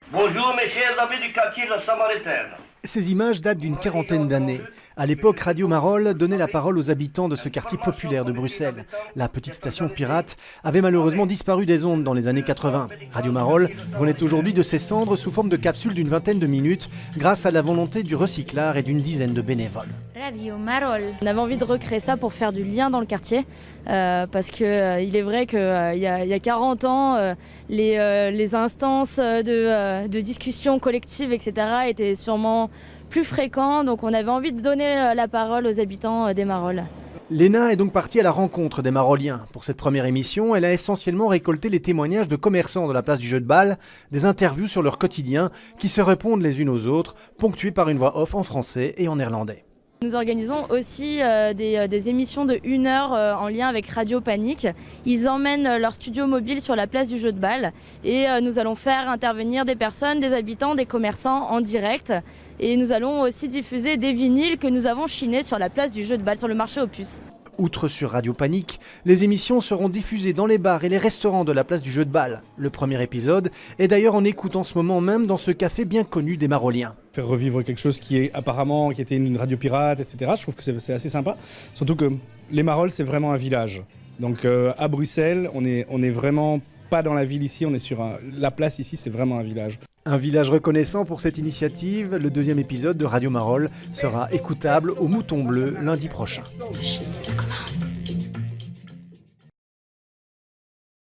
Bonjour mes chers amis du quartier La Samaritaine. Ces images datent d'une quarantaine d'années. À l'époque, Radio Marolles donnait la parole aux habitants de ce quartier populaire de Bruxelles. La petite station pirate avait malheureusement disparu des ondes dans les années 80. Radio Marolles renaît aujourd'hui de ses cendres sous forme de capsules d'une vingtaine de minutes grâce à la volonté du recyclard et d'une dizaine de bénévoles. Radio Marolles. On avait envie de recréer ça pour faire du lien dans le quartier parce qu'il est vrai qu'il y a 40 ans, les instances de discussion collective, etc. étaient sûrement plus fréquents. Donc on avait envie de donner la parole aux habitants des Marolles. Léna est donc partie à la rencontre des Marolliens. Pour cette première émission, elle a essentiellement récolté les témoignages de commerçants de la place du jeu de balle, des interviews sur leur quotidien qui se répondent les unes aux autres, ponctuées par une voix off en français et en néerlandais. Nous organisons aussi des émissions de 1 heure en lien avec Radio Panique. Ils emmènent leur studio mobile sur la place du jeu de balle et nous allons faire intervenir des personnes, des habitants, des commerçants en direct. Et nous allons aussi diffuser des vinyles que nous avons chinés sur la place du jeu de balle, sur le marché aux puces. Outre sur Radio Panique, les émissions seront diffusées dans les bars et les restaurants de la place du jeu de balle. Le premier épisode est d'ailleurs en écoute en ce moment même dans ce café bien connu des Marolliens. Faire revivre quelque chose qui était une radio pirate, etc. Je trouve que c'est assez sympa. Surtout que les Marolles, c'est vraiment un village. Donc à Bruxelles, on est vraiment pas dans la ville ici, on est sur la place ici, c'est vraiment un village. Un village reconnaissant pour cette initiative, le deuxième épisode de Radio Marolles sera écoutable au Mouton Bleu lundi prochain. Ça commence.